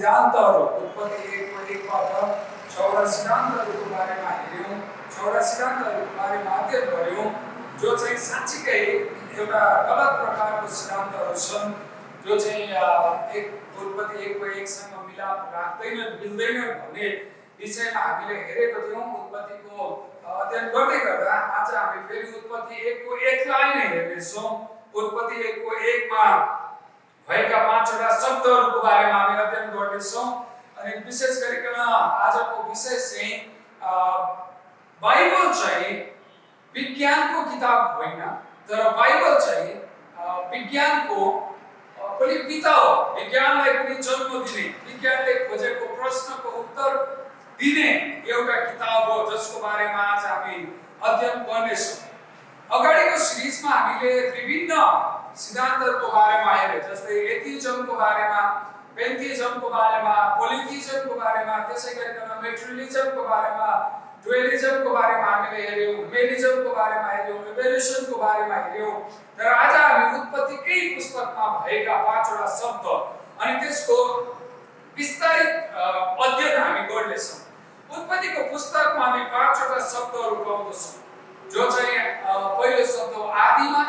सिद्धान्तहरू उत्पत्ति 1:1बाट 6 सिद्धान्तहरूको बारेमा हेर्यौं, 6 सिद्धान्तहरूको बारेमा अध्ययन गर्यौं, जो चाहिँ साँच्चीकै एउटा गलत प्रकारको सिद्धान्तहरू छन्, जो चाहिँ उत्पत्ति 1:1 सँग मिलाप राख्दैनन्, मिल्दैनन् भन्ने विषयमा हामीले हेरेको थियौं। उत्पत्तिको अध्ययन गर्दै गर्दा आज हामी फेरि उत्पत्ति 1:1 लाई नै हेर्नेछौँ। उत्पत्ति 1:1 मा भएका 5 वटा शब्दहरूको बारेमा हामी अध्ययन गर्नेछौँ। अनि विशेष गरिकन आजको विषय चाहिँ बाइबल चाहिँ विज्ञानको किताब होइन, तर बाइबल चाहिँ विज्ञानको पनि पिता हो। विज्ञानलाई पनि जन्म दिने, विज्ञानले खोजेको प्रश्नको उत्तर दिने एउटा किताब हो, जसको बारेमा आज हामी अध्ययन गर्नेछौँ। अगाडिको सिरिजमा हामीले विभिन्न सिद्धान्तहरूको बारेमा हेर्यौँ, जस्तै एथिजमको बारेमा, पेन्थिजमको बारेमा, पोलिथिजमको बारेमा, त्यसै गरिकन मेटेरियलिजमको बारेमा, डुअलिजमको बारेमा हामीले हेर्यौँ, ह्युमेनिजमको बारेमा हेर्यौँ, इभोल्युसनको बारेमा हेर्यौँ। तर आज हामी उत्पत्तिकै पुस्तकमा भएका 5 वटा शब्द अनि त्यसको विस्तारित अध्ययन हामी गर्नेछौँ। उत्पत्तिको पुस्तकमा हामी 5 वटा शब्दहरू पाउँदछौँ, जो चाहिँ पहिलो शब्द आदिमा।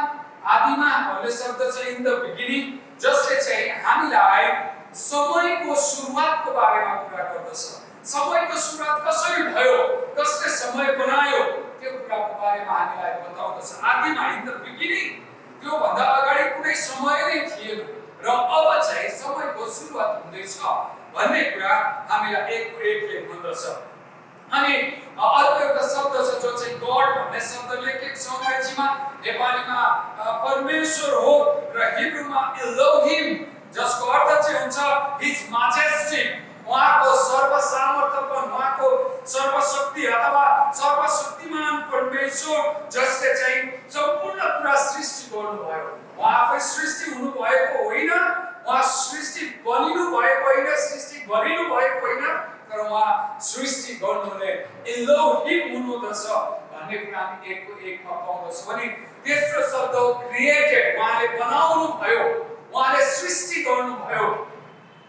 आदिमा भन्ने शब्द चाहिँ इन द बिगिनिङ, जसले चाहिँ हामीलाई समयको सुरुवातको बारेमा कुरा गर्दछ। समयको सुरुवात कसरी भयो, कसले समय बनायो, त्यो कुराको बारेमा हामीलाई बताउँदछ। आदिमा इन द बिगिनिङ, त्यो भन्दा अगाडि कुनै समय नै थिएन र अब चाहिँ समयको सुरुवात हुँदैछ भन्ने कुरा हामीलाई 1:1 भन्दछ। अनि अर्को एउटा शब्द छ जो चाहिँ गॉड भन्ने शब्द लेखेको छ अङ्ग्रेजीमा, नेपालीमा परमेश्वर हो र हिब्रूमा एलोहिम, जसको अर्थ चाहिँ हुन्छ हिज म्याजेस्टी, उहाँको सर्वसामर्थ्यपन, उहाँको सर्वशक्ति अथवा सर्वशक्तिमान परमेश्वर, जसले चाहिँ सम्पूर्ण कुरा सृष्टि गर्नुभयो। उहाँ आफै सृष्टि हुनु भएको होइन, उहाँ सृष्टि बनिनु भएको होइन, सृष्टि गरिनु भएको होइन, तर उहाँ सृष्टि गर्नुहुने एलोहिम हुनुहुँदछ भन्ने कुरा हामी 1:1 मा पाउँदछौँ। अनि तेस्रो शब्द हो क्रिएटेड, उहाँले बनाउनु भयो, उहाँले सृष्टि गर्नुभयो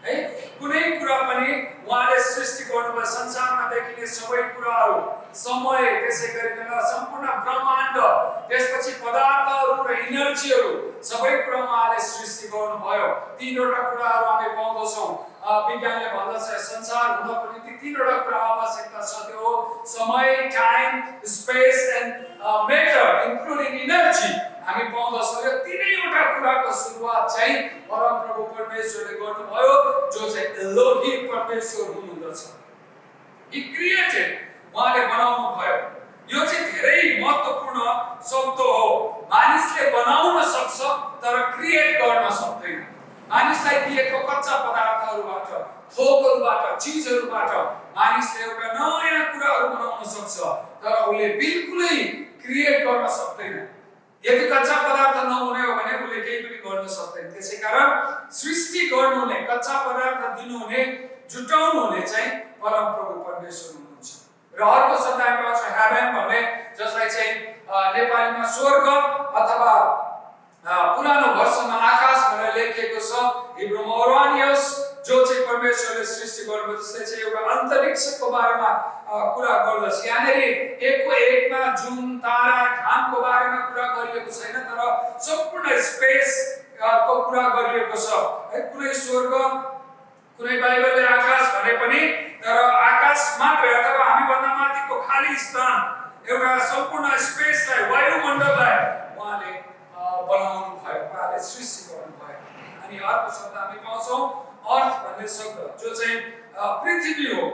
है। कुनै कुरा पनि उहाँले सृष्टि गर्नुभयो, संसारमा देखिने सबै कुराहरू, समय, त्यसै गरिकन सम्पूर्ण ब्रह्माण्ड, त्यसपछि पदार्थहरू र एनर्जीहरू, सबै कुरा उहाँले सृष्टि गर्नुभयो। 3 वटा कुराहरू हामी पाउँदछौँ। विज्ञानले भन्दछ संसार हुनको निम्ति 3 वटा कुरा आवश्यकता छ, त्यो हो समय, time, space and matter including energy. हामी पाउँदछौँ यो 3 वटा कुराको सुरुवात चाहिँ परमप्रभु परमेश्वरले गर्नुभयो, जो चाहिँ एलोहिम परमेश्वर हुनुहुँदछ। ही क्रिएटेड, उहाँले बनाउनु भयो। यो चाहिँ धेरै महत्त्वपूर्ण शब्द हो। मानिसले बनाउन सक्छ तर क्रिएट गर्न सक्दैन। मानिसलाई दिएको कच्चा पदार्थहरूबाट, थोकहरूबाट, चिजहरूबाट मानिसले एउटा नयाँ कुराहरू बनाउन सक्छ, तर उसले बिल्कुलै क्रिएट गर्न सक्दैन। यदि कच्चा पदार्थ नहुने हो भने उसले केही पनि गर्न सक्दैन। त्यसैकारण सृष्टि गर्नुहुने, कच्चा पदार्थ दिनुहुने, जुटाउनुहुने चाहिँ परमप्रभु परमेश्वर हुनुहुन्छ। र अर्को शब्द हामी पाउँछौँ हेभन भन्ने, जसलाई चाहिँ नेपालीमा स्वर्ग अथवा पुरानो भर्सनमा आकाश भनेर लेखिएको छ। हिब्रूमा ओरानियस, जो चाहिँ परमेश्वरले सृष्टि गर्नुभयो, जसले चाहिँ एउटा अन्तरिक्षको बारेमा कुरा गर्दछ। यहाँनिर 1:1 मा जुन, तारा, घामको बारेमा कुरा गरिएको छैन, तर सम्पूर्ण स्पेस को कुरा गरिएको छ है। कुनै स्वर्ग, कुनै बाइबलले आकाश भने पनि, तर आकाश मात्र अथवा हामीभन्दा माथिको खाली स्थान, एउटा सम्पूर्ण स्पेसलाई, वायुमण्डललाई उहाँले बनाउनु भयो, उहाँले सृष्टि गर्नुभयो। अनि अर्को शब्द हामी पाउँछौँ अर्थ भन्ने शब्द, जो चाहिँ पृथ्वी हो।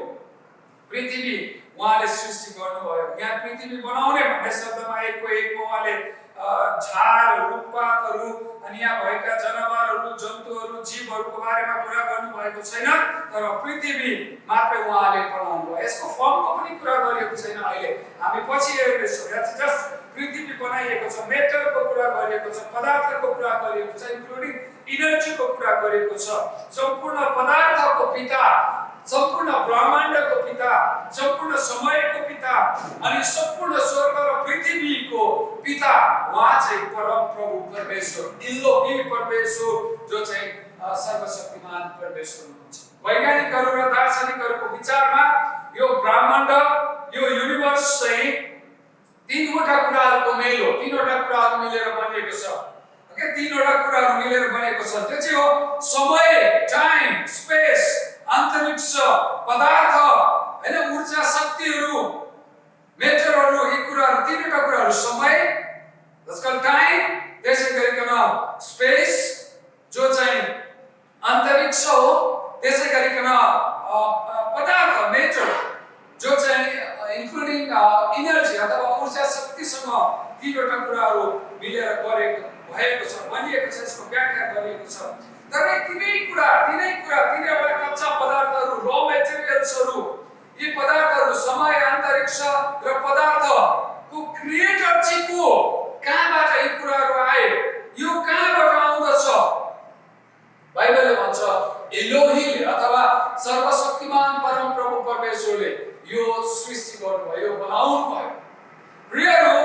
पृथ्वी उहाँले सृष्टि गर्नुभयो। यहाँ पृथ्वी बनाउने भन्ने शब्दमा 1:1 मा उहाँले झार, रुखपातहरू अनि यहाँ भएका जनावरहरू, जन्तुहरू, जीवहरूको बारेमा कुरा गर्नुभएको छैन, तर पृथ्वी मात्रै उहाँले बनाउनु भयो। यसको फर्मको पनि कुरा गरिएको छैन। अहिले हामी पछि हेर्नेछौँ। यहाँ चाहिँ जस्ट पृथ्वी बनाइएको छ, मेटरको कुरा गरिएको छ, पदार्थको कुरा गरिएको छ, इन्क्लुडिङ एनर्जीको कुरा गरिएको छ। सम्पूर्ण पदार्थको पिता, सम्पूर्ण ब्रह्माण्डको पिता, सम्पूर्ण समयको पिता अनि सम्पूर्ण स्वर्ग र पृथ्वीको पिता उहाँ चाहिँ परमप्रभु परमेश्वर, एलोहिम परमेश्वर, जो चाहिँ सर्वशक्तिमान परमेश्वर हुनुहुन्छ। वैज्ञानिकहरू र दार्शनिकहरूको विचारमा यो ब्रह्माण्ड, यो युनिभर्स चाहिँ तीनवटा कुराहरूको मेल हो, तीनवटा कुराहरू मिलेर बनेको छ। ओके, तीनवटा कुराहरू मिलेर बनेको छ। त्यो चाहिँ हो समय, टाइम, स्पेस, अन्तरिक्ष, पदार्थ, हैन, ऊर्जा, शक्तिहरू, मेटरहरू, यी कुराहरू, तीनवटा कुराहरू, समय जसको टाइम, त्यसै गरिकन स्पेस जो चाहिँ अन्तरिक्ष हो, त्यसै गरिकन पदार्थ, मेटर जो चाहिँ इन्क्लुडिङ इनर्जी अथवा ऊर्जा शक्तिसँग तीनवटा कुराहरू मिलेर भएको छ, बनिएको छ, यसको व्याख्या गरिएको छ। तर तिनै कुरा, तिनैवटा कच्चा पदार्थहरू, र मेटेरियल्सहरू, यी पदार्थहरू, समय, अन्तरिक्ष र पदार्थको क्रिएटर चाहिँ को? कहाँबाट यी कुराहरू आए? यो कहाँबाट आउँदछ? बाइबलले भन्छ एलोही अथवा सर्वशक्तिमान परम प्रभु परमेश्वरले यो सृष्टि गर्नुभयो, यो बनाउनु भयो। प्रियहरू,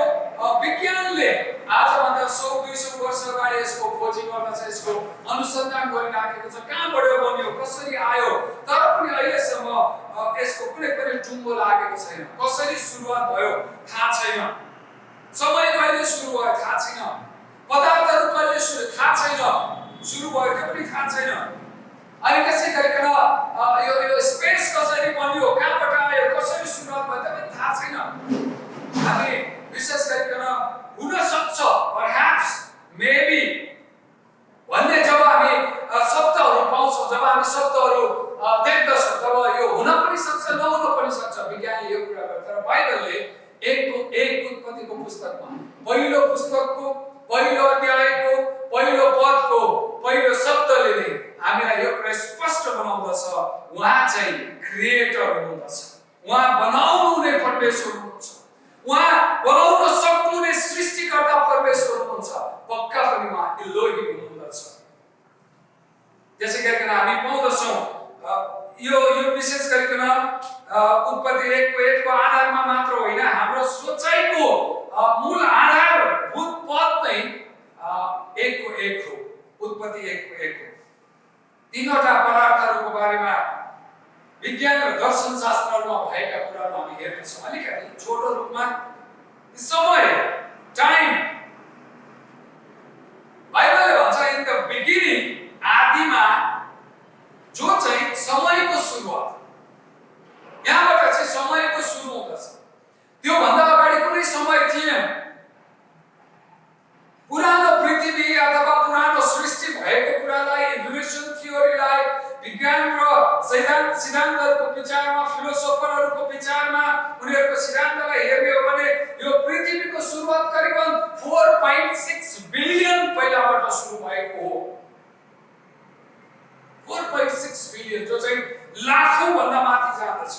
विज्ञानले आजभन्दा 100-200 वर्ष अगाडि यसको खोजी गर्न चाहिँ यसको अनुसन्धान गरिराखेको छ, कहाँबाट बन्यो, कसरी आयो, तर पनि अहिलेसम्म यसको कुनै पनि टुङ्गो लागेको छैन। कसरी सुरुवात भयो थाहा छैन, समय कहिले सुरु भयो थाहा छैन, पदार्थहरू कहिले थाहा छैन, सुरु भयो त्यो पनि थाहा छैन। अनि त्यसै गरिकन यो स्पेस कसरी बन्यो, कहाँबाट आयो, कसरी सुरुवात भयो त्यो पनि थाहा छैन। हामी विशेष गरिकन हुन सक्छ, परह्याप्स, मेबी भन्ने जब हामी शब्दहरू पाउँछौँ, जब हामी शब्दहरू देख्दछौँ, तब यो हुन पनि सक्छ, नहुन पनि सक्छ। विज्ञानले यो कुरा गर्छ। तर बाइबलले एक उत्पत्तिको पुस्तकमा पहिलो पुस्तकको पहिलो अध्यायको पहिलो पदको पहिलो शब्दले नै हामीलाई यो कुरा स्पष्ट बनाउँदछ, उहाँ चाहिँ क्रिएटर हुनुहुन्छ, उहाँ बनाउनु हुने परमेश्वर हुनुहुन्छ, उहाँ बनाउन सक्नुहुने सृष्टिकर्ता परमेश्वर हुनुहुन्छ, पक्का पनि उहाँ एलोही हुनुहुन्छ। त्यसै गरिकन हामी पाउँदछौँ यो विशेष गरिकन उत्पत्ति 1:1 आधारमा मात्र होइन, हाम्रो सोचाइको मूल आधारभूत पद नै 1:1 हो। उत्पत्ति 1:1 हो। तीनवटा पदार्थहरूको बारेमा विज्ञान र दर्शन शास्त्रहरूमा भएका कुराहरू हामी हेर्नेछौँ। अलिकति छोटो रूपमा समय, टाइम, बाइबलले भन्छ इन द बिगिनिङ, आदिमा जो चाहिँ समयको सुरुवात, यहाँबाट चाहिँ समयको सुरु हुँदछ। त्यो भन्दा अगाडि कुनै समय थिएन। पुरानो पृथ्वी अथवा पुरानो सृष्टि भएको कुरालाई, इभोल्युसन थ्योरीलाई, विज्ञान र सिद्धान्तहरूको विचारमा, फिलोसोफरहरूको विचारमा, उनीहरूको सिद्धान्तलाई हेर्ने हो भने यो पृथ्वीको सुरुवात करिबन 4.6 बिलियन पहिलाबाट सुरु भएको हो। 4.6 बिलियन, जो चाहिँ लाखौं भन्दा माथि जाँदछ।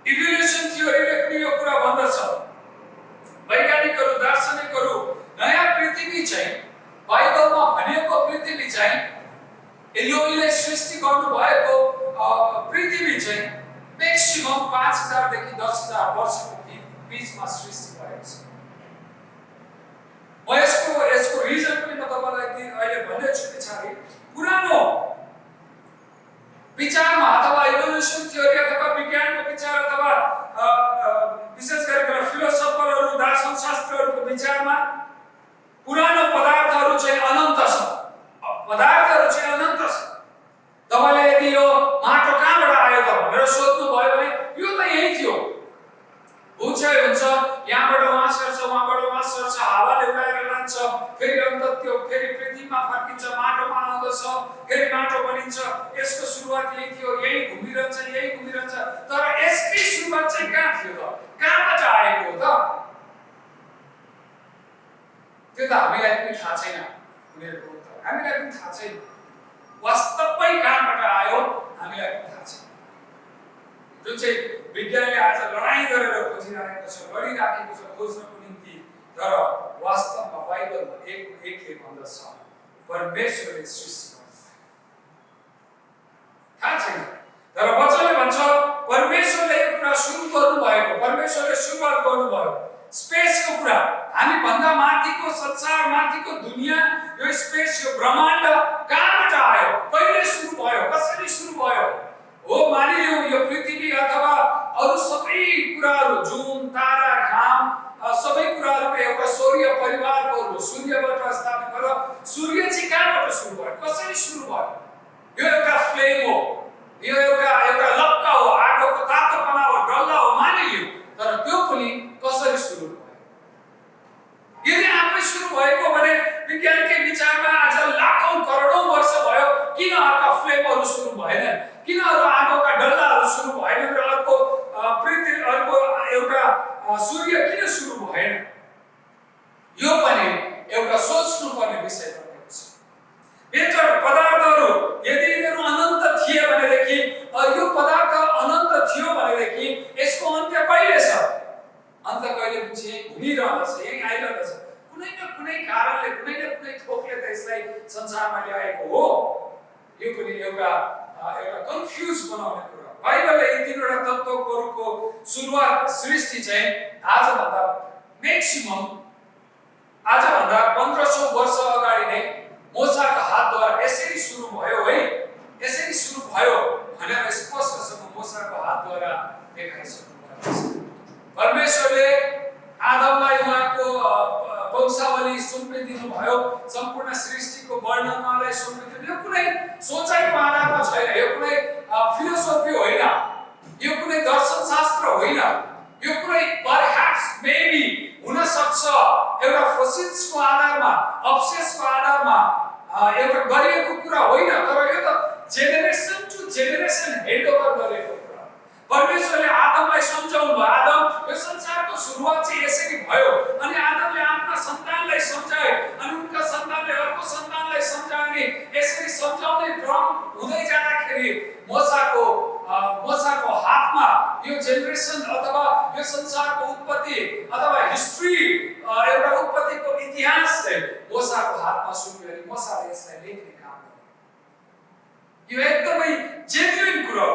इभोल्युसन थ्योरीले पनि यो कुरा भन्दछ। वैज्ञानिकहरू, दार्शनिकहरू नयाँ पृथ्वी चाहिँ, बाइबलमा भनेको पृथ्वी चाहिँ, एलोहीले सृष्टि गर्नुभएको पृथ्वी चाहिँ म्याक्सिमम 5000 देखि 10000 वर्षको बीचमा सृष्टि भएको छ। म यसको रिजन पनि म तपाईलाई अहिले भन्दैछु पछाडि। पुरानो विचारमा अथवा इभोल्युसन थ्योरी अथवा विज्ञानको विचार अथवा विशेष गरेर फिलोसोफरहरू, दर्शन शास्त्रहरूको विचारमा पुरानो पदार्थहरू चाहिँ अनन्त छ। पदार्थहरू चाहिँ अनन्त छ। तपाईले यदि यो माटो कहाँबाट आयो त भनेर सोध्नु भयो भने यो त यही थियो। भूक्षय हुन्छ, यहाँबाट वहाँ सर्छ, वहाँबाट वहाँ सर्छ, हावाले उडाएर लान्छ, फेरि अन्त त्यो फेरि पृथ्वीमा फर्किन्छ, माटोमा आउँदछ, फेरि माटो बनिन्छ। यसको सुरुवात यही थियो, यही घुमिरहन्छ, यही घुमिरहन्छ। तर यसकै सुरुवात चाहिँ कहाँ थियो त? कहाँबाट आएको हो त? त्यो त हामीलाई पनि थाहा छैन। उनीहरूको उत्तर हामीलाई पनि थाहा छैन। वास्तवमै कहाँबाट आयो हामीलाई पनि थाहा छैन। जुन चाहिँ विज्ञानले आज लडाई गरेर खोजिरहेको छ, गरिराखेको छ खोज्नको निम्ति, तर वास्तवमा बाइबलमा 1:1ले भन्दछ परमेश्वरले सृष्टि गर्नुभयो। थाहा छैन, तर वचनले भन्छ परमेश्वरले यो कुरा सुरु गर्नुभएको, परमेश्वरले सुरुवात गर्नुभयो। स्पेसको कुरा, हामी भन्दा माथिको संसार, माथिको दुनिया, यो स्पेस, यो ब्रह्माण्ड कहाँबाट आयो? संसारमा ल्याएको हो, यो पनि एउटा कन्फ्युज बनाउने कुरा। बाइबलले यी तीनवटा तत्त्वहरूको सुरुवात सृष्टि चाहिँ आजभन्दा 1500 वर्ष अगाडि नै मोसाको हातद्वारा यसरी सुरु भयो है, यसरी सुरु भयो भनेर स्पष्टसँग मोसाको हातद्वारा देखाइसक्नु भएको छ। परमेश्वरले आदमलाई उहाँको वंशावली सुम्पिदिनु भयो, सम्पूर्ण सृष्टिको वर्णनलाई सुम्पिदिनु। यो कुनै सोचाइको आधारमा छैन, यो कुनै फिलोसफी होइन, यो कुनै दर्शनशास्त्र होइन, यो कुनै परह्याप्स मेबी हुन सक्छ एउटा फोसिल्सको आधारमा, अवशेषको आधारमा एउटा गरिएको कुरा होइन, तर यो त जेनेरेसन टु जेनेरेसन हेन्डओभर गरेको कुरा। परमेश्वरले आदमलाई सम्झाउनु भयो, आदम यो संसारको सुरुवात चाहिँ यसरी भयो, अनि आदमले आफ्ना सन्तानलाई सम्झाए, अनि उनका सन्तानले अर्को सन्तानलाई सम्झाए, अनि यसरी सम्झाउँदै क्रम हुँदै जाँदाखेरि मोसाको हातमा यो जेनेरेसन अथवा यो संसारको उत्पत्ति अथवा हिस्ट्री एउटा उत्पत्तिको इतिहास चाहिँ मोसाको हातमा सुन्यो, अनि मोसाले यसलाई लेख्ने काम गर्यो। यो एकदमै जेन्युइन कुरा हो,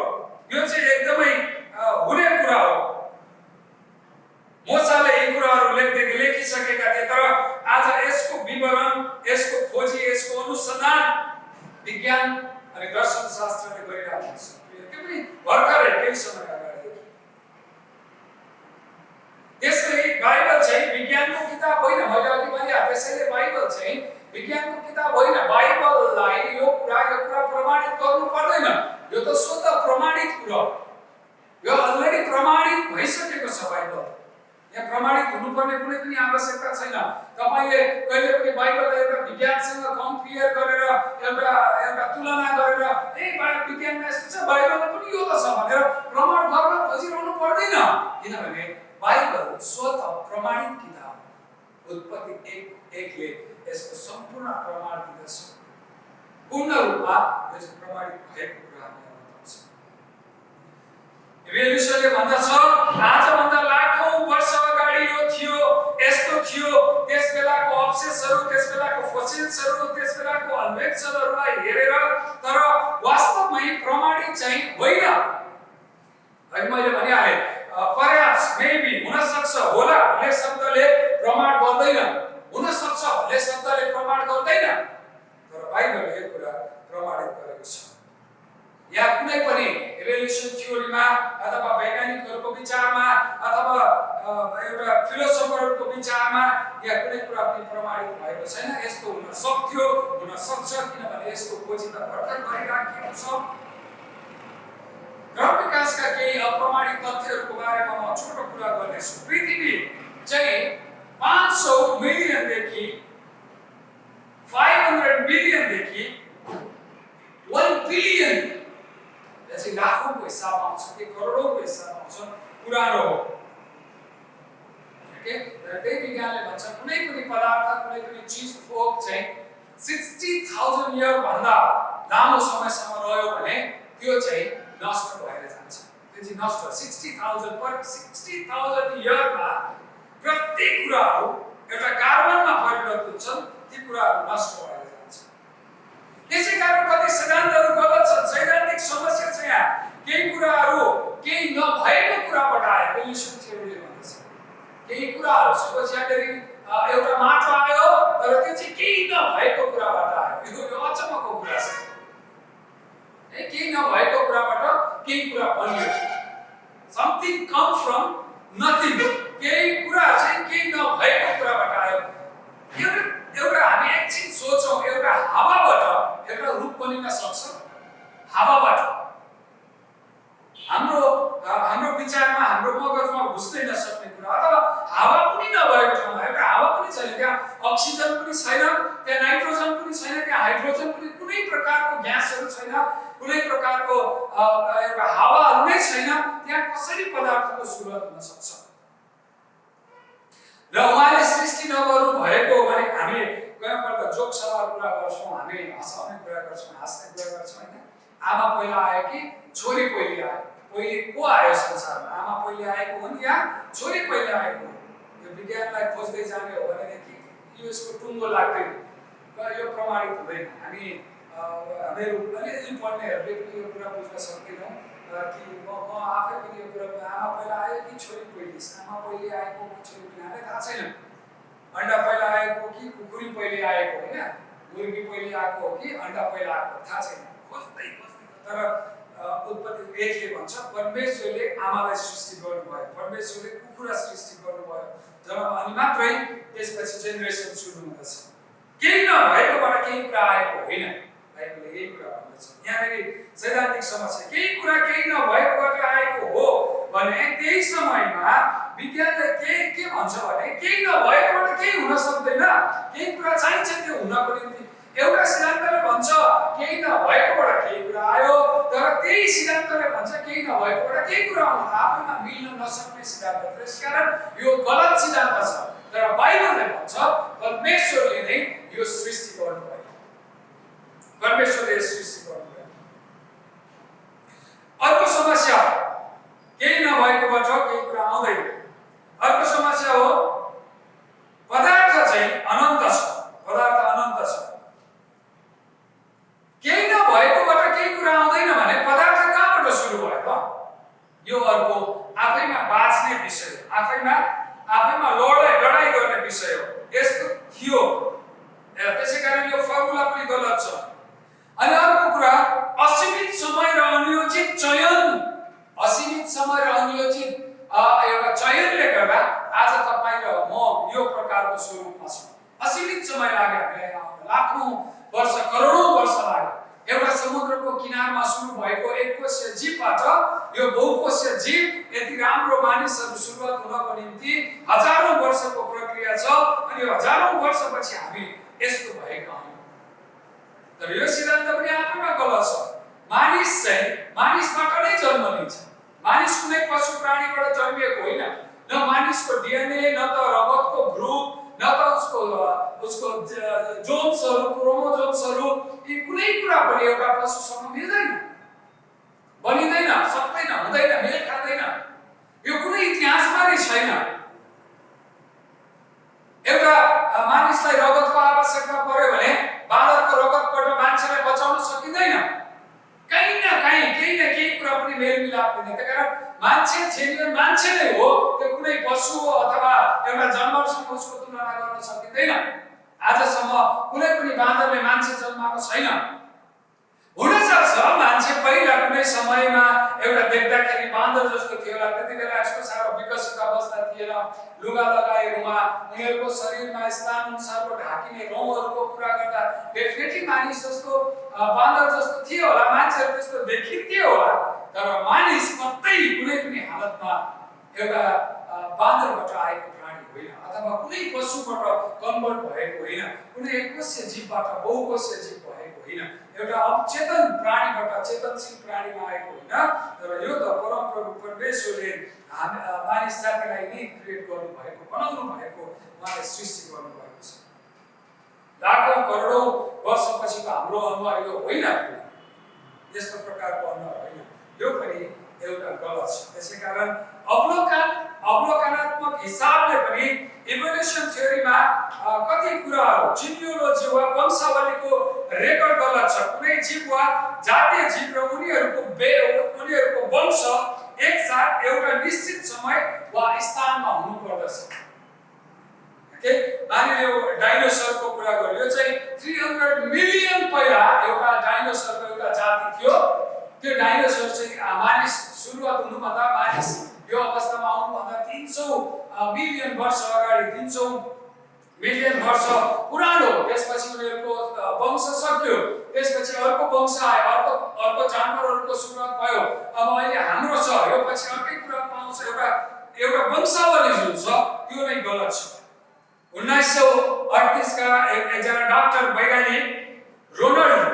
यो चाहिँ एकदमै हुने कुरा हो। मोसाले यी कुराहरू लेखिसकेका थिए, तर आज यसको विवरण, यसको खोजी, यसको अनुसन्धान विज्ञान अनि दर्शनशास्त्रले गरिरहेको छ। त्यो पनि भर्खरै केही समय अगाडि। त्यसैले बाइबल चाहिँ विज्ञानको किताब होइन, मैले अघि भनिहालेँ, त्यसैले बाइबल चाहिँ विज्ञानको किताब होइन। बाइबललाई यो कुरा प्रमाणित गर्नु पर्दैन, यो त स्वतः प्रमाणित कुरा हो, यो अलरेडी प्रमाणित भइसकेको छ। बाइबल यहाँ प्रमाणित हुनुपर्ने कुनै पनि आवश्यकता छैन। तपाईले कहिले पनि बाइबललाई एउटा विज्ञानसँग कम्पेयर गरेर एउटा तुलना गरेर विज्ञानमा यस्तो छ, बाइबलमा पनि यो त छ भनेर प्रमाण गर्न खोजिरहनु पर्दैन, किनभने बाइबल स्वतः प्रमाणित किताब हो। उत्पत्ति 1:1ले यसको सम्पूर्ण प्रमाण दिँदछ। पूर्ण रूपमा यो चाहिँ प्रमाणित भएको कुरा हामीलाई बताउँछ। इभोल्युसनले भन्दछ आजभन्दा लाखौं वर्ष अगाडि यो थियो, यस्तो थियो। त्यस बेलाको अवशेषहरू, त्यस बेलाको फोसिल्सहरू, त्यस बेलाको अन्वेषणहरूलाई हेरेर, तर वास्तवमै प्रमाणित चाहिँ होइन। अनि मैले भनिहालेँ परह्याप्स मेबी हुन सक्छ, होला भन्ने शब्दले प्रमाण गर्दैन, हुन सक्छ भन्ने शब्दले प्रमाण गर्दैन, तर बाइबलले यो कुरा प्रमाणित गरेको छ। यहाँ कुनै पनि इभोल्युसन थ्योरीमा अथवा वैज्ञानिकहरूको विचारमा अथवा एउटा फिलोसोफरहरूको विचारमा यहाँ कुनै कुरा पनि प्रमाणित भएको छैन। यस्तो हुन सक्थ्यो, हुन सक्छ, किनभने यसको खोजी त भर्खर गरिराखेको छ। ग्रह विकासका केही अप्रमाणित तथ्यहरूको बारेमा म छोटो कुरा गर्नेछु। पृथ्वी चाहिँ 500 मिलियनदेखि 500 मिलियनदेखि 1 बिलियन चाहिँ लाखौंको हिसाब आउँछ कि करोडौंको हिसाब आउँछ पुरानो हो। ओके, त्यही विज्ञानले भन्छ कुनै पनि पदार्थ, कुनै पनि चीज थोक चाहिँ 60,000 इयर भन्दा लामो समयसम्म रह्यो भने त्यो चाहिँ नष्ट भएर जान्छ। त्यो चाहिँ नष्ट 60,000 इयरमा प्रत्येक कुराहरू एउटा कार्बनमा परिणत हुन्छन्, ती कुराहरू नष्ट भएर जान्छ। त्यसै कारण कति सिद्धान्तहरू गलत छन्, सैद्धान्तिक समस्या छ यहाँ। केही कुराहरू केही नभएको कुराबाट आएको इभोल्युसन थ्योरीले भन्दछ। केही कुराहरू सपोज यहाँनेरि एउटा माटो आयो, तर त्यो चाहिँ केही नभएको कुराबाट आयो। यो अचम्मको कुरा छ। केही नभएको कुराबाट केही कुरा बन्यो। Something come from nothing. केही कुरा चाहिँ केही नभएको कुराबाट आयो। एउटा हामी एकछिन सोचौँ, एउटा हावाबाट एउटा रुख बनिन सक्छ। हावाबाट हाम्रो विचारमा, हाम्रो मगजमा घुस्नै नसक्ने कुरा, अथवा हावा पनि नभएको ठाउँमा एउटा हावा पनि छैन, त्यहाँ अक्सिजन पनि छैन, त्यहाँ नाइट्रोजन पनि छैन, त्यहाँ हाइड्रोजन पनि, कुनै प्रकारको ग्यासहरू छैन, कुनै प्रकारको एउटा हावाहरू नै छैन, त्यहाँ कसरी पदार्थको सुरुवात हुन सक्छ? र उहाँले सृष्टि नगर्नु भएको भने हामी गएपल्ट जोक सवाल कुरा गर्छौँ, हामी हँसाउने कुरा गर्छौँ, हाँस्ने कुरा गर्छौँ होइन। आमा पहिला आयो कि छोरी पहिले आयो? पहिले को आयो संसारमा? आमा पहिले आएको हो नि या छोरी पहिले आएको हो? यो विज्ञानलाई खोज्दै जाने हो भनेदेखि यो यसको टुङ्गो लाग्दैन। यो प्रमाणित हुँदैन। हामी हामीहरू अलिअलि पढ्नेहरूले पनि यो कुरा बुझ्न सक्दैनौँ कि म आफै पनि यो कुरा आमा पहिला आयो कि छोरी पहिले, आमा पहिले आएको कि छोरी पहिले, हामीलाई थाहा छैन। अन्डा पहिला आएको कि कुकुरी पहिले आएको, होइन, मुर्गी पहिले आएको हो कि अन्डा पहिला आएको, थाहा छैन। खोज्दै तर उत्पत्ति 1 ले भन्छ परमेश्वरले आमालाई सृष्टि गर्नुभयो, परमेश्वरले कुखुरा सृष्टि गर्नुभयो जन्म, अनि मात्रै त्यसपछि जेनेरेसन सुरु हुँदछ। केही नभएकोबाट केही कुरा आएको होइन, बाइबलले यही कुरा भन्दछ। यहाँनिर सैद्धान्तिक समस्या, केही कुरा केही नभएकोबाट आएको हो भने त्यही समयमा विज्ञानले के भन्छ भने केही नभएकोबाट केही हुन सक्दैन, केही कुरा चाहिन्छ त्यो हुनको निम्ति। एउटा सिद्धान्तले भन्छ केही नभएकोबाट केही कुरा आयो, तर त्यही सिद्धान्तले भन्छ केही नभएकोबाट केही कुरा आउनु, आफैमा मिल्न नसक्ने सिद्धान्त। त्यसकारण यो गलत सिद्धान्त छ। तर बाइबलले भन्छ परमेश्वरले नै यो सृष्टि गर्नुभयो, परमेश्वरले सृष्टि गर्नुभयो। अर्को समस्या, केही नभएकोबाट केही कुरा आउँदैन। अर्को समस्या हो पदार्थ चाहिँ अनन्त छ, पदार्थ अनन्त छ। केही नभएकोबाट केही कुरा आउँदैन भने पदार्थ कहाँबाट सुरु भयो त? यो अर्को आफैमा बाँच्ने विषय, आफैमा लडाई गर्ने विषय हो। यस्तो थियो, त्यसैकारण यो फर्मुला पनि गलत छ। अनि अर्को कुरा असीमित समय र अनियोजित चयन, असीमित समय र अनियोजित एउटा चयनले गर्दा आज तपाईँ र म यो प्रकारको स्वरूपमा छौँ। असीमित समय लाग्यो हामीलाई आउन, लाखौँ वर्ष, करोडौँ वर्ष लाग्यो। एउटा समुद्रको किनारमा सुरु भएको एककोशीय जीवबाट यो बहुकोशीय जीव यति राम्रो मानिसहरू सुरुवात हुनको निम्ति हजारौँ वर्षको प्रक्रिया छ। अनि यो हजारौँ वर्षपछि हामी यस्तो भएका हौँ। तर यो सिद्धान्त पनि आफैमा गलत छ। मानिस चाहिँ मानिसबाट नै जन्म लिन्छ। मानिस कुनै पशु प्राणीबाट जन्मिएको होइन। न मानिसको डिएनए, न त रगतको ग्रुप, न त उसको जोन्सहरू, क्रोमोजोन्सहरू, यी कुनै कुरा पनि एउटा पशुसँग मिल्दैन, बनिँदैन, सक्दैन, हुँदैन, मेल खाँदैन। यो कुनै इतिहासमा नै छैन। एउटा मानिसलाई रगतको आवश्यकता पर्यो भने बाँदरको रगतबाट मान्छेलाई बचाउन सकिँदैन। कहीँ न कहीँ केही न केही कुरा पनि मेलमिलाप हुँदैन। त्यही कारण मान्छे जेन्युन मान्छे नै हो, त्यो कुनै पशु अथवा एउटा जनावरसँग उसको तुलना गर्न सकिँदैन। आजसम्म कुनै पनि बाँदरले मान्छे जन्माएको छैन। हुनसक्छ मान्छे पहिला कुनै समयमा एउटा देख्दाखेरि बाँदर जस्तो थियो होला, त्यति बेला यस्तो साह्रो विकसित अवस्था थिएन। लुगा लगाएकोमा उनीहरूको शरीरमा स्थानअनुसारको ढाकिने रौँहरूको कुरा गर्दा डेफिनेटली मानिस जस्तो बाँदर जस्तो थियो होला, मान्छेहरू त्यस्तो देखिन्थ्यो होला। तर मानिस कतै कुनै पनि हालतमा एउटा बाँदरबाट आएको प्राणी होइन, अथवा कुनै पशुबाट कन्भर्ट भएको होइन, कुनै एककोशीय जीवबाट बहुकोशीय जीव भएको होइन, एउटा अचेतन प्राणीबाट चेतनशील प्राणीमा आएको होइन। तर यो त परमप्रभु परमेश्वरले मानिस जातिलाई नै क्रिएट गर्नुभएको, बनाउनु भएको, उहाँले सृष्टि गर्नुभएको छ। लाखौँ करोडौँ वर्षपछिको हाम्रो अनुहार यो होइन, यस्तो प्रकारको अनुहार होइन। यो पनि एउटा गलत छ। त्यसैकारण अवलोकनात्मक हिसाबले पनि इभोल्युसन थ्योरीमा कति कुराहरू, जिनियोलोजी वा वंशावलीको रेकर्ड गलत छ। कुनै जीव वा जातीय जीव र उनीहरूको वंश एकसाथ एउटा निश्चित समय वा स्थानमा हुनुपर्दछ। मानिलियो डाइनोसरको कुरा गर्यो, यो चाहिँ 300 मिलियन पहिला एउटा डाइनोसरको एउटा जाति थियो। त्यो डाइनोसर चाहिँ मानिस सुरुवात हुनुभन्दा, मानिस यो अवस्थामा आउनुभन्दा 300 मिलियन वर्ष अगाडि, 300 मिलियन वर्ष पुरानो। त्यसपछि उनीहरूको वंश सक्यो, त्यसपछि अर्को वंश आयो, अर्को जानवरहरूको सुरुवात भयो। अब अहिले हाम्रो छ, यो पछि अर्कै कुरा पाउँछ। एउटा वंशावली जुन छ त्यो नै गलत छ। 1938 का एकजना डाक्टर वैज्ञानिक रोनाल्ड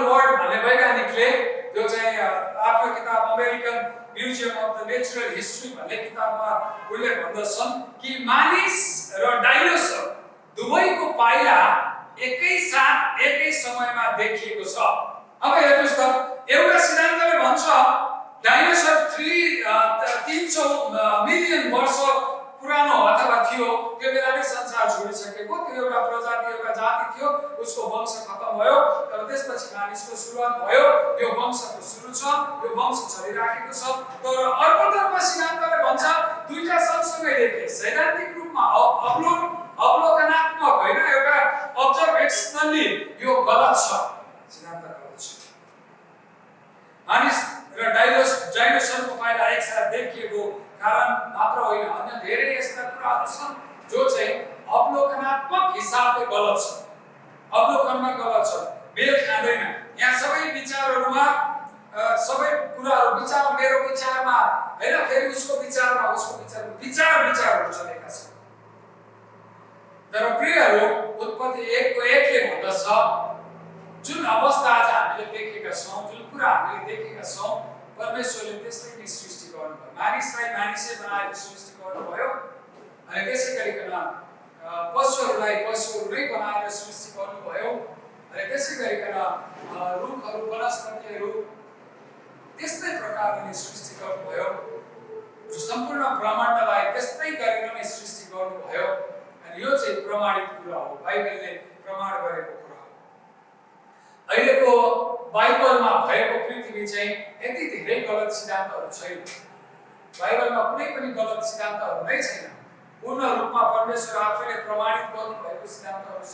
वर्ड भन्ने वैज्ञानिकले त्यो चाहिँ आफ्नो किताब American museum of the natural history भन्ने किताबमा उल्लेख भन्दछन् कि मानिस र डाइनोसर दुवैको पाइला एकैसाथ एकै समयमा देखिएको छ। अब हेर्नुस् त, एउटा सिद्धान्तले भन्छ डाइनोसर 300 मिलियन वर्ष पुरानो अथवा थियो, त्यो बेला नै संसार छोडिसकेको, त्यो उसको वंश खत्म भयो, तर त्यसपछि मानिसको सुरुवात भयो। यो वंशको सुरु छ, यो वंश चलिराखेको छ। तर अर्कोतर्फ सिद्धान्तले भन्छ दुईटा सँगसँगै देखे, सैद्धान्तिक रूपमा अवलोकनात्मक होइन, एउटा अब्जर्भेसनली यो गलत छ, सिद्धान्त गलत छ। मानिस र डाइनोसरको पाइला एकसाथ देखिएको कारण मात्र होइन, अन्य धेरै यस्ता कुराहरू छन् जो चाहिँ अवलोकनात्मक हिसाबले गलत छ, अवलोकनमा गलत छ, मेल खाँदैन। यहाँ सबै विचारहरूमा सबै कुराहरू विचार मेरो विचारमा हैन, फेरि उसको विचारमा विचारहरू चलेका छन्। तर प्रियहरू, उत्पत्ति 1 ले भन्दछ जुन अवस्था आज हामीले देखेका छौं, जुन कुरा हामीले देखेका छौं, परमेश्वरले त्यसरी नै सृष्टि गर्नुभयो। मानिसलाई मानिसै बनाएर सृष्टि गर्नुभयो, अनि त्यसै गरिकन पशुहरूलाई पशुहरू नै बनाएर सृष्टि गर्नुभयो, अनि त्यसै गरिकन रुखहरू वनस्पतिहरू त्यस्तै प्रकारले नै सृष्टि गर्नुभयो। सम्पूर्ण ब्रह्माण्डलाई त्यस्तै गरेर नै सृष्टि गर्नुभयो। अनि यो चाहिँ प्रमाणित कुरा हो, बाइबलले प्रमाण गरेको कुरा हो। अहिलेको बाइबलमा भएको पृथ्वी चाहिँ यति धेरै गलत सिद्धान्तहरू छैन। बाइबलमा कुनै पनि गलत सिद्धान्तहरू नै छैन। पूर्ण रूपमा परमेश्वर आफैले प्रमाणित गर्नुभएको सिद्धान्तहरू छ।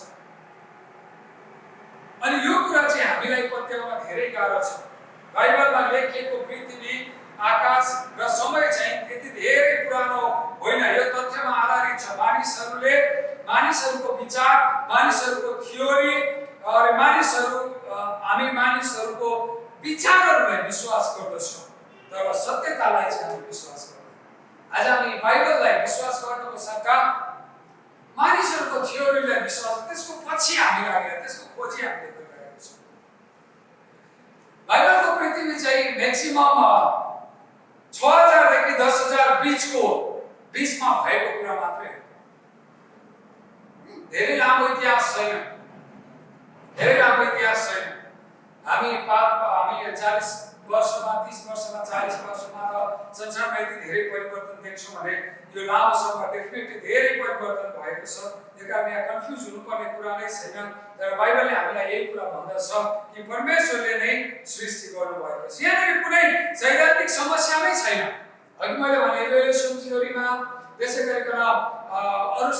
अनि यो कुरा चाहिँ हामीलाई पत्याउन धेरै गाह्रो छ। बाइबलमा लेखिएको पृथ्वी, आकाश र समय चाहिँ त्यति धेरै पुरानो होइन, यो तथ्यमा आधारित छ। मानिसहरूको विचार, मानिसहरूको थ्योरी र हामी मानिसहरूको विचारहरूलाई विश्वास गर्दछौँ, तर सत्यतालाई चाहिँ हामी विश्वास गर्दैनौँ। आज हामी बाइबललाई विश्वास गर्नुको सट्टा मानिसहरूको थ्योरीलाई विश्वास, त्यसको पछि हामी लागेर त्यसको खोजी हामीले गरिरहेका छौँ। बाइबलको पृथ्वी चाहिँ म्याक्सिमम 6000 देखि 10000 बीचमा भएको कुरा मात्रै हो। धेरै लामो इतिहास छैन, धेरै लामो इतिहास छैन। हामी 40 वर्षमा, 30 वर्षमा, 40 वर्षमा त संसारमा यति धेरै परिवर्तन देख्छौँ भने यो लामो समय डेफिनेटली धेरै परिवर्तन भएको छ। त्यही कारण यहाँ कन्फ्युज हुनुपर्ने कुरा नै छैन। तर बाइबलले हामीलाई यही कुरा भन्दछ कि परमेश्वरले नै सृष्टि गर्नुभएको छ। यहाँनिर कुनै सैद्धान्तिक समस्या नै छैन। अघि मैले भने इभोल्युसन थ्योरीमा, त्यसै गरिकन अरू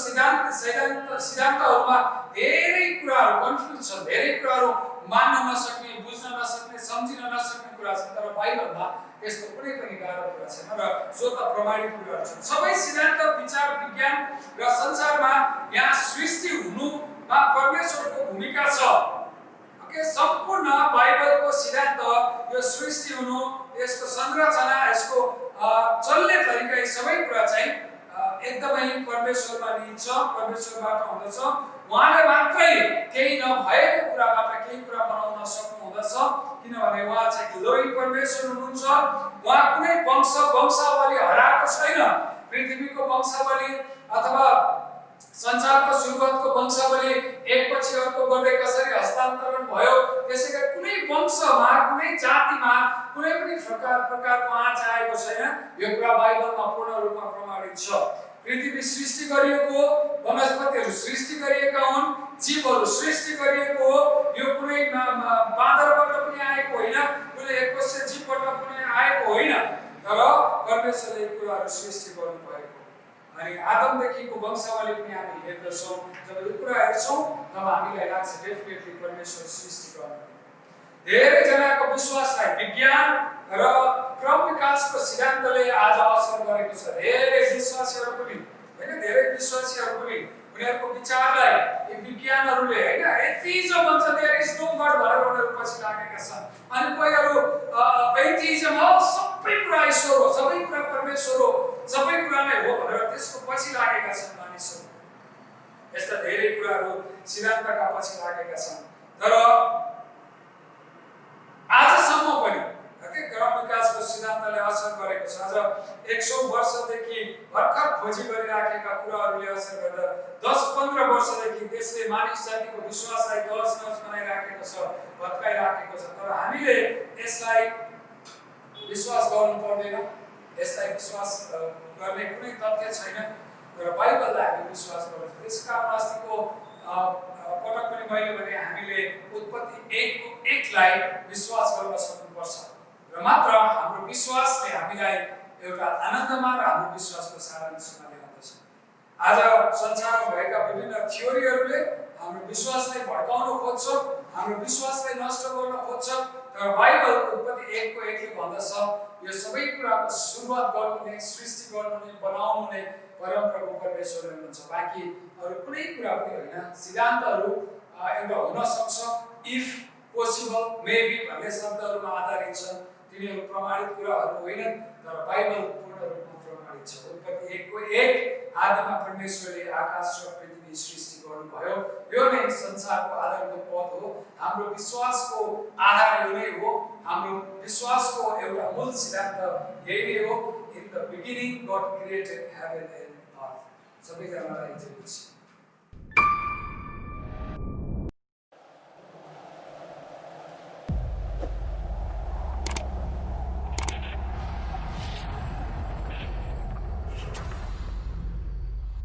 सिद्धान्तहरूमा धेरै कुराहरू कन्फ्युज छन्, धेरै कुराहरू मान्न नसक्ने, बुझ्न नसक्ने, सम्झिन नसक्ने कुरा छन्। तर बाइबलमा त्यस्तो कुनै पनि गाह्रो कुरा छैन र स्वतः प्रमाणित कुराहरू छन्। सबै सिद्धान्त, विचार, विज्ञान र संसारमा यहाँ सृष्टि हुनुमा परमेश्वरको भूमिका छ। ओके, सम्पूर्ण बाइबलको सिद्धान्त, यो सृष्टि हुनु, यसको संरचना, यसको चल्ने तरिका, यी सबै कुरा चाहिँ एकदमै परमेश्वरमा निहित छ, परमेश्वरबाट हुँदछ। उहाँले मात्रै केही नभएको कुराबाट केही कुरा बनाउन सक्नुहुँदछ, किनभने उहाँ चाहिँ इलोही परमेश्वर हुनुहुन्छ। उहाँ कुनै वंशावली हराएको छैन। पृथ्वीको वंशावली अथवा संसारको सुरुवातको वंशावली एकपछि अर्को गर्दै कसरी हस्तान्तरण भयो, त्यसैगरी कुनै वंशमा, कुनै जातिमा कुनै पनि प्रकारको आँच आएको छैन। यो कुरा बाइबलमा पूर्ण रूपमा प्रमाणित छ। पृथ्वी सृष्टि गरिएको, वनस्पतिहरू सृष्टि गरिएका हुन्, जीवहरू सृष्टि गरिएको हो। यो कुनै बाँदरबाट पनि आएको होइन, कुनै एककोषीय जीवबाट पनि आएको होइन, तर परमेश्वरले यो कुराहरू सृष्टि गर्नुभएको। अनि आदमदेखिको वंशावली पनि हामी हेर्दछौँ। जब यो कुरा हेर्छौँ तब हामीलाई लाग्छ डेफिनेटली परमेश्वर सृष्टि गर्नु। धेरैजनाको विश्वासलाई विज्ञान र क्रम विकासको सिद्धान्तले आज असर गरेको छ। धेरै विश्वासीहरू पनि उनीहरूको विचारलाई यी विज्ञानहरूले होइन यति जो भन्छ देयर इज नो गड भनेर उनीहरू पछि लागेका छन्। अनि कोहीहरू एथेइज्म हो, सबै कुरा ईश्वर हो, सबै कुरा परमेश्वर हो, सबै कुरा नै हो भनेर त्यसको पछि लागेका छन् मानिसहरू। यस्ता धेरै कुराहरू सिद्धान्तका पछि लागेका छन्। तर आजसम्म पनि क्रम विकासको सिद्धान्तले असर गरेको छ। आज 100 वर्षदेखि भर्खर खोजी गरिराखेका कुराहरूले असर गर्दा 10-15 वर्षदेखि त्यसले मानिस जातिको विश्वासलाई तहस-नहस बनाइराखेको छ, भत्काइराखेको छ। तर हामीले यसलाई विश्वास गर्नु पर्दैन, यसलाई विश्वास गर्ने कुनै तथ्य छैन। तर बाइबललाई हामी विश्वास गर्छौँ। त्यसकारण अस्तिको पटक पनि मैले भने हामीले उत्पत्ति 1 को 1 लाई विश्वास गर्न सक्नुपर्छ र मात्र हाम्रो विश्वासले हामीलाई एउटा आनन्दमा र हाम्रो विश्वासको सारांशमा ल्याउँदछ। आज संसारमा भएका विभिन्न थ्योरीहरूले हाम्रो विश्वासलाई भड्काउन खोज्छ, हाम्रो विश्वासलाई नष्ट गर्न खोज्छ, तर बाइबल उत्पत्ति 1 को 1 ले भन्दछ यो सबै कुराको सुरुवात गर्नुले, सृष्टि गर्नुले, बनाउनुले परमप्रभु परमेश्वर हुनुहुन्छ। बाँकी अरु कुनै कुरा पनि होइन। सिद्धान्तहरू एउटा हुन सक्छ, इफ पोसिबल, मेबी भन्ने शब्दहरूमा आधारित छन्। तिनीहरू प्रमाणित कुराहरू होइनन्, तर बाइबल पूर्ण रूपमा प्रमाणित छ। उत्पत्ति 1 को 1 आदिमा परमेश्वरले आकाश र पृथ्वी सृष्टि गर्नुभयो। यो नै संसारको आधारको पद हो। हाम्रो विश्वासको आधार यो नै हो। हाम्रो विश्वासको एउटा मूल सिद्धान्त यही नै हो। In the beginning God created heaven and earth. सबैजनालाई जय होस्।